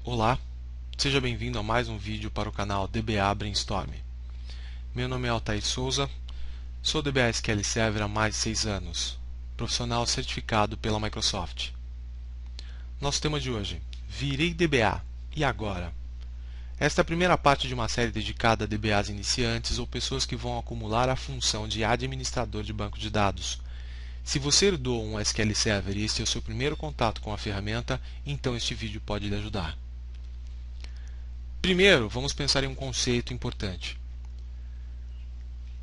Olá, seja bem-vindo a mais um vídeo para o canal DBA Brainstorm. Meu nome é Altair Souza, sou DBA SQL Server há mais de 6 anos, profissional certificado pela Microsoft. Nosso tema de hoje, virei DBA, e agora? Esta é a primeira parte de uma série dedicada a DBAs iniciantes ou pessoas que vão acumular a função de administrador de banco de dados. Se você herdou um SQL Server e este é o seu primeiro contato com a ferramenta, então este vídeo pode lhe ajudar. Primeiro, vamos pensar em um conceito importante.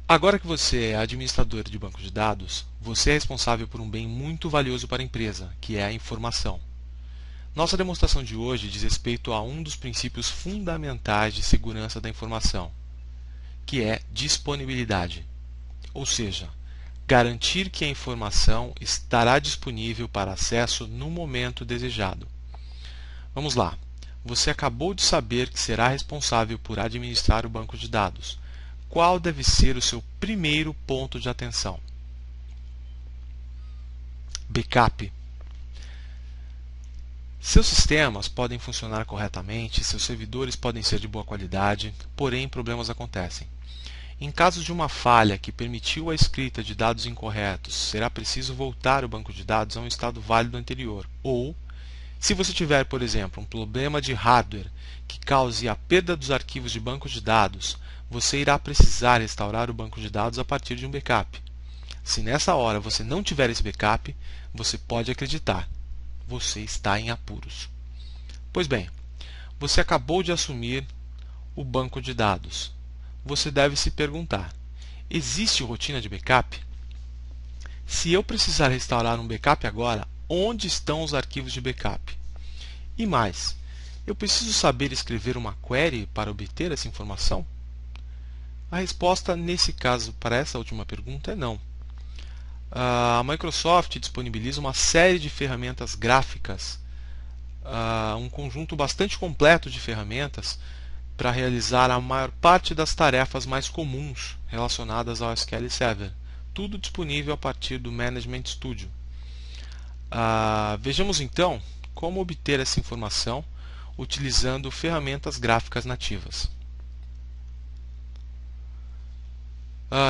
Agora que você é administrador de banco de dados, você é responsável por um bem muito valioso para a empresa, que é a informação. Nossa demonstração de hoje diz respeito a um dos princípios fundamentais de segurança da informação, que é disponibilidade, ou seja, garantir que a informação estará disponível para acesso no momento desejado. Vamos lá. Você acabou de saber que será responsável por administrar o banco de dados. Qual deve ser o seu primeiro ponto de atenção? Backup. Seus sistemas podem funcionar corretamente, seus servidores podem ser de boa qualidade, porém problemas acontecem. Em caso de uma falha que permitiu a escrita de dados incorretos, será preciso voltar o banco de dados a um estado válido anterior, ou se você tiver, por exemplo, um problema de hardware que cause a perda dos arquivos de banco de dados, você irá precisar restaurar o banco de dados a partir de um backup. Se nessa hora você não tiver esse backup, você pode acreditar, você está em apuros. Pois bem, você acabou de assumir o banco de dados. Você deve se perguntar: existe rotina de backup? Se eu precisar restaurar um backup agora, onde estão os arquivos de backup? E mais, eu preciso saber escrever uma query para obter essa informação? A resposta nesse caso para essa última pergunta é não. A Microsoft disponibiliza uma série de ferramentas gráficas, um conjunto bastante completo de ferramentas para realizar a maior parte das tarefas mais comuns relacionadas ao SQL Server. Tudo disponível a partir do Management Studio. Vejamos então como obter essa informação utilizando ferramentas gráficas nativas.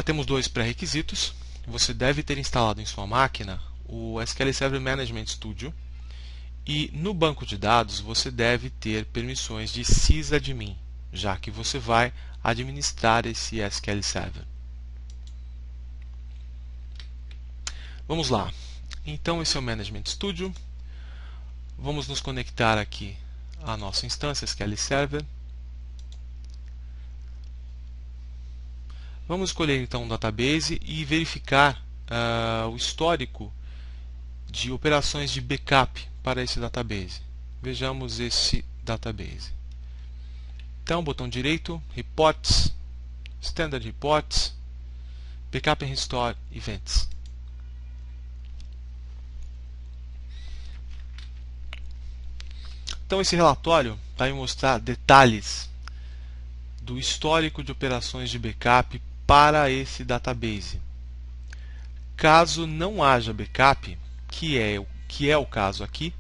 Temos dois pré-requisitos. Você deve ter instalado em sua máquina o SQL Server Management Studio e no banco de dados você deve ter permissões de sysadmin, já que você vai administrar esse SQL Server. Vamos lá. Então esse é o Management Studio. Vamos nos conectar aqui à nossa instância SQL Server. Vamos escolher então um database e verificar o histórico de operações de backup para esse database. Vejamos esse database. Então, botão direito, Reports, Standard Reports, Backup and Restore Events. Então, esse relatório vai mostrar detalhes do histórico de operações de backup para esse database. Caso não haja backup, que é o caso aqui,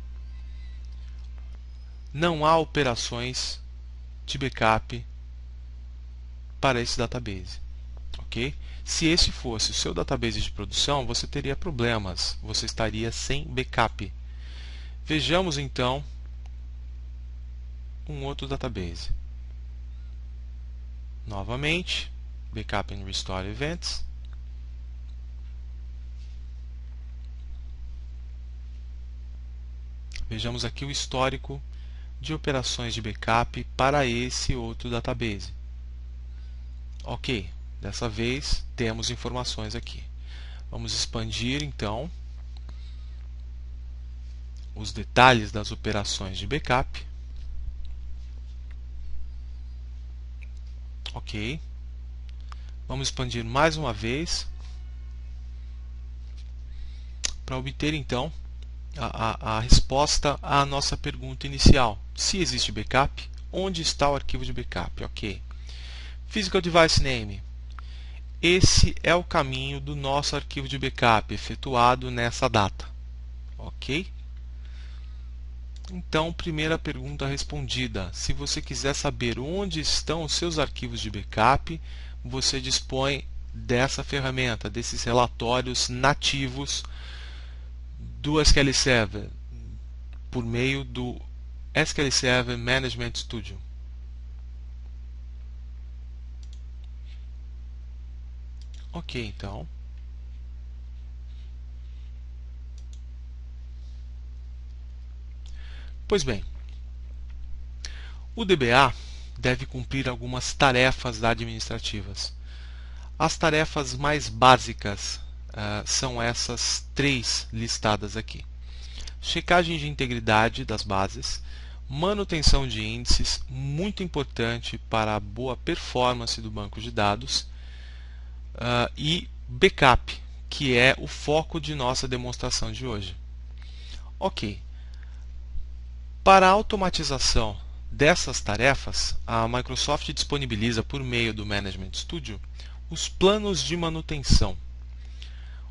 não há operações de backup para esse database. Ok? Se esse fosse o seu database de produção, você teria problemas, você estaria sem backup. Vejamos então um outro database. Novamente, Backup and Restore Events. Vejamos aqui o histórico de operações de backup para esse outro database. Ok, dessa vez temos informações aqui. Vamos expandir então os detalhes das operações de backup. Ok. Vamos expandir mais uma vez para obter então a resposta à nossa pergunta inicial. Se existe backup, onde está o arquivo de backup? Ok. Physical Device Name. Esse é o caminho do nosso arquivo de backup efetuado nessa data. Ok? Então, primeira pergunta respondida. Se você quiser saber onde estão os seus arquivos de backup, você dispõe dessa ferramenta, desses relatórios nativos do SQL Server, por meio do SQL Server Management Studio. Ok, então. Pois bem, o DBA deve cumprir algumas tarefas administrativas. As tarefas mais básicas são essas três listadas aqui: checagem de integridade das bases, manutenção de índices, muito importante para a boa performance do banco de dados, e backup, que é o foco de nossa demonstração de hoje. Ok. Para a automatização dessas tarefas, a Microsoft disponibiliza por meio do Management Studio os planos de manutenção.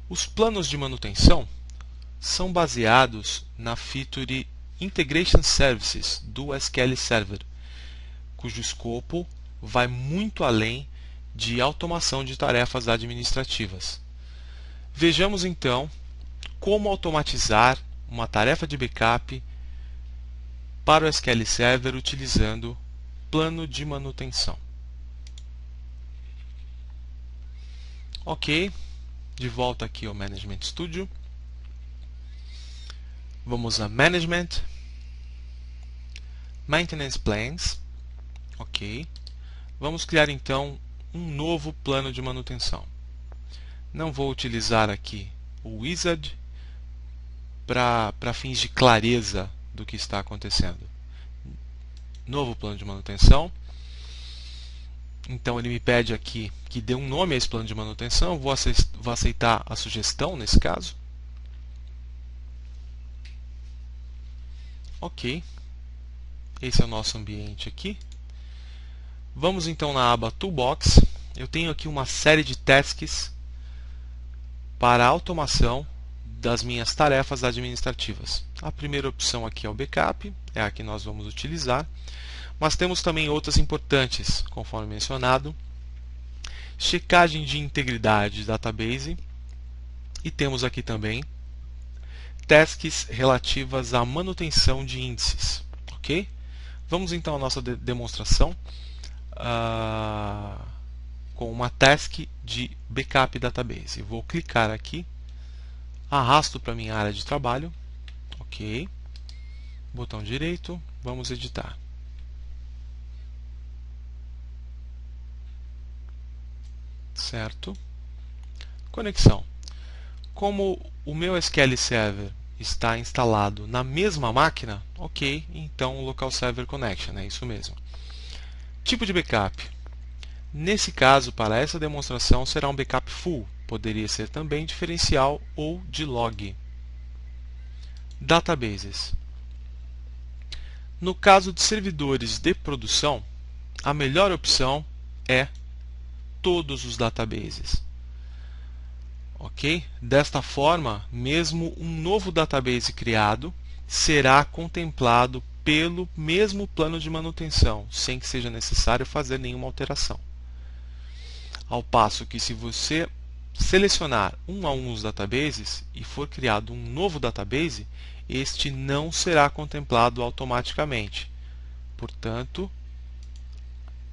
Os planos de manutenção são baseados na feature Integration Services do SQL Server, cujo escopo vai muito além de automação de tarefas administrativas. Vejamos então como automatizar uma tarefa de backup para o SQL Server utilizando plano de manutenção. Ok, de volta aqui ao Management Studio. Vamos a Management, Maintenance Plans. Ok, vamos criar então um novo plano de manutenção. Não vou utilizar aqui o Wizard para fins de clareza do que está acontecendo. Novo plano de manutenção. Então ele me pede aqui que dê um nome a esse plano de manutenção. Vou aceitar a sugestão nesse caso. Ok. Esse é o nosso ambiente aqui. Vamos então na aba Toolbox. Eu tenho aqui uma série de tasks para a automação das minhas tarefas administrativas. A primeira opção aqui é o backup, é a que nós vamos utilizar. Mas temos também outras importantes, conforme mencionado. Checagem de integridade de database. E temos aqui também tasks relativas à manutenção de índices. Ok? Vamos então à nossa demonstração com uma task de backup database. Vou clicar aqui, arrasto para a minha área de trabalho. Ok. Botão direito, vamos editar. Certo. Conexão. Como o meu SQL Server está instalado na mesma máquina, ok, então Local Server Connection, é isso mesmo. Tipo de backup. Nesse caso, para essa demonstração, será um backup full. Poderia ser também diferencial ou de log. Databases. No caso de servidores de produção, a melhor opção é todos os databases. Ok? Desta forma, mesmo um novo database criado será contemplado pelo mesmo plano de manutenção, sem que seja necessário fazer nenhuma alteração. Ao passo que, se você selecionar um a um os databases e for criado um novo database, este não será contemplado automaticamente. Portanto,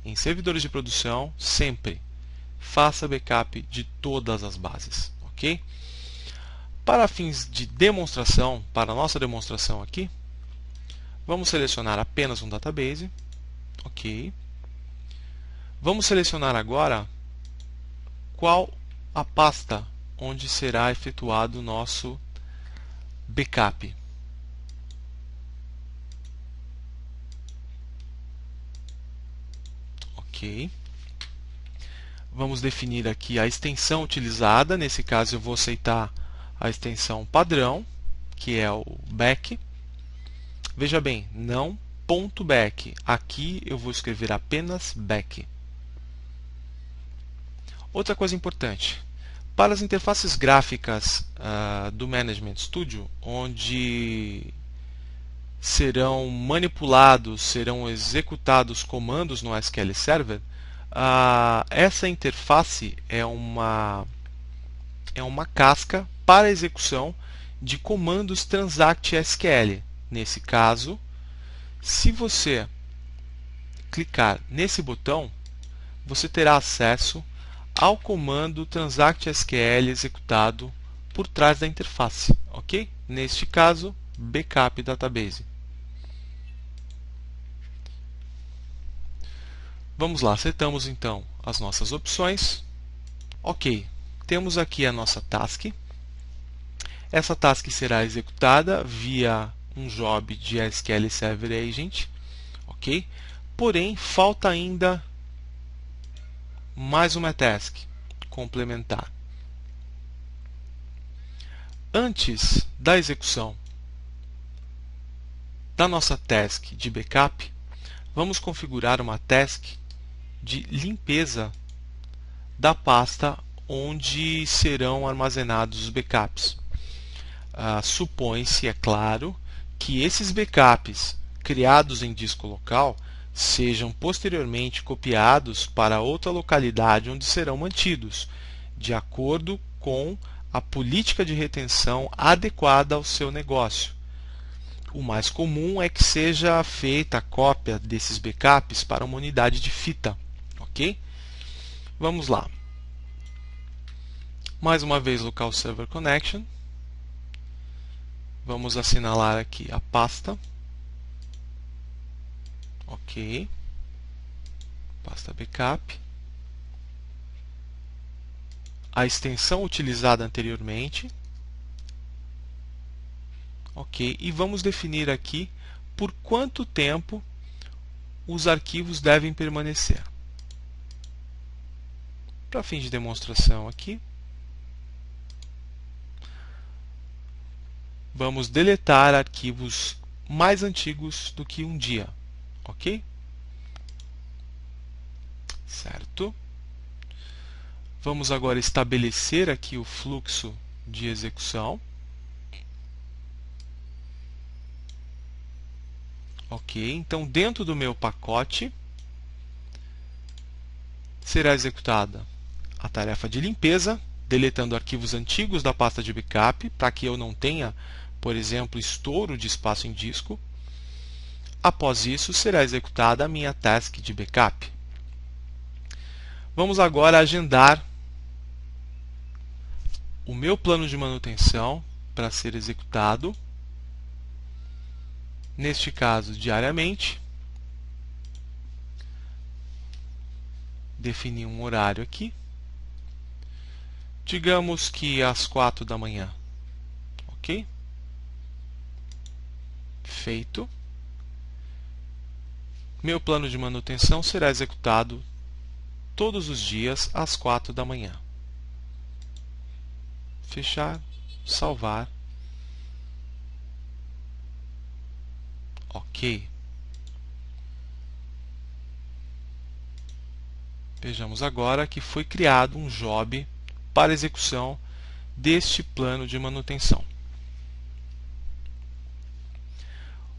em servidores de produção, sempre faça backup de todas as bases. Ok? Para fins de demonstração, para a nossa demonstração aqui, vamos selecionar apenas um database. Ok. Vamos selecionar agora qual a pasta onde será efetuado o nosso backup. Ok. Vamos definir aqui a extensão utilizada. Nesse caso, eu vou aceitar a extensão padrão, que é o back. Veja bem, não .back. Aqui eu vou escrever apenas back. Outra coisa importante. Para as interfaces gráficas do Management Studio, onde serão manipulados, serão executados comandos no SQL Server, essa interface é uma casca para execução de comandos Transact SQL. Nesse caso, se você clicar nesse botão, você terá acesso ao comando Transact SQL executado por trás da interface, ok? Neste caso, Backup Database. Vamos lá, setamos então as nossas opções. Ok, temos aqui a nossa task. Essa task será executada via um job de SQL Server Agent, ok? Porém, falta ainda mais uma task complementar. Antes da execução da nossa task de backup, vamos configurar uma task de limpeza da pasta onde serão armazenados os backups. Supõe-se, é claro, que esses backups criados em disco local sejam posteriormente copiados para outra localidade onde serão mantidos, de acordo com a política de retenção adequada ao seu negócio. O mais comum é que seja feita a cópia desses backups para uma unidade de fita, ok? Vamos lá. Mais uma vez, local server connection. Vamos assinalar aqui a pasta. Ok. Pasta backup. A extensão utilizada anteriormente. Ok. E vamos definir aqui por quanto tempo os arquivos devem permanecer. Para fins de demonstração aqui, vamos deletar arquivos mais antigos do que um dia, ok? Certo. Vamos agora estabelecer aqui o fluxo de execução. Ok, então dentro do meu pacote será executada a tarefa de limpeza, deletando arquivos antigos da pasta de backup, para que eu não tenha, por exemplo, estouro de espaço em disco. Após isso, será executada a minha task de backup. Vamos agora agendar o meu plano de manutenção para ser executado, neste caso diariamente. Definir um horário aqui. Digamos que às 4 da manhã. Ok? Feito. Meu plano de manutenção será executado todos os dias às 4 da manhã. Fechar, salvar. Ok. Vejamos agora que foi criado um job para execução deste plano de manutenção.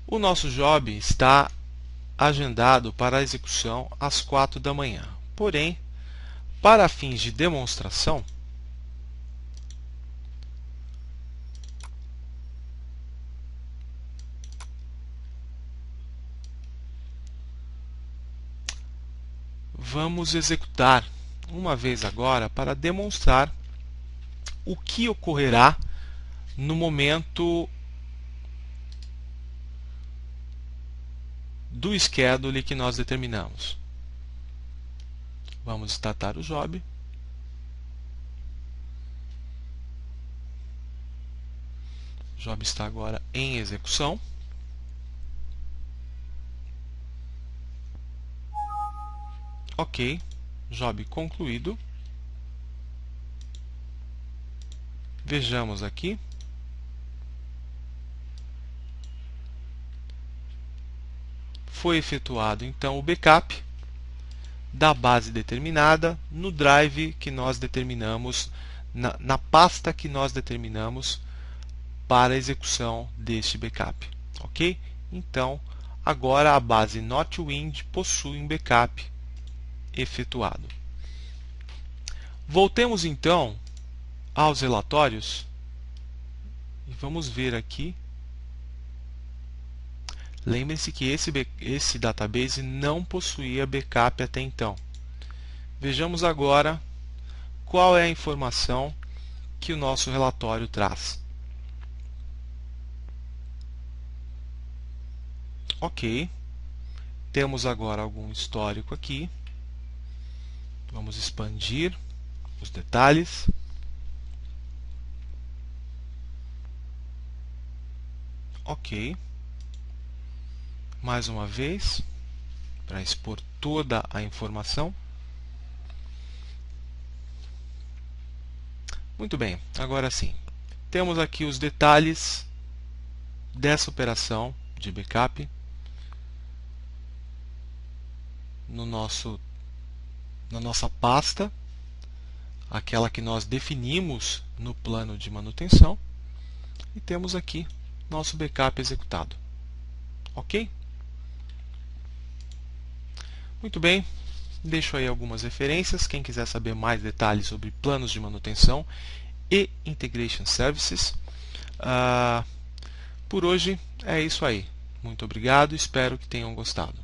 O nosso job está agendado para a execução às 4 da manhã. Porém, para fins de demonstração, vamos executar uma vez agora para demonstrar o que ocorrerá no momento do schedule que nós determinamos. Vamos startar o job. O job está agora em execução. Ok, job concluído. Vejamos aqui. Foi efetuado então o backup da base determinada no drive que nós determinamos, na pasta que nós determinamos para a execução deste backup. Ok? Então, agora a base Northwind possui um backup efetuado. Voltemos então aos relatórios e vamos ver aqui. Lembre-se que esse database não possuía backup até então. Vejamos agora qual é a informação que o nosso relatório traz. Ok, temos agora algum histórico aqui. Vamos expandir os detalhes. Ok, mais uma vez, para expor toda a informação. Muito bem, agora sim, temos aqui os detalhes dessa operação de backup na nossa pasta, aquela que nós definimos no plano de manutenção, e temos aqui nosso backup executado. Ok? Muito bem, deixo aí algumas referências. Quem quiser saber mais detalhes sobre planos de manutenção e Integration Services. Por hoje é isso aí. Muito obrigado, espero que tenham gostado.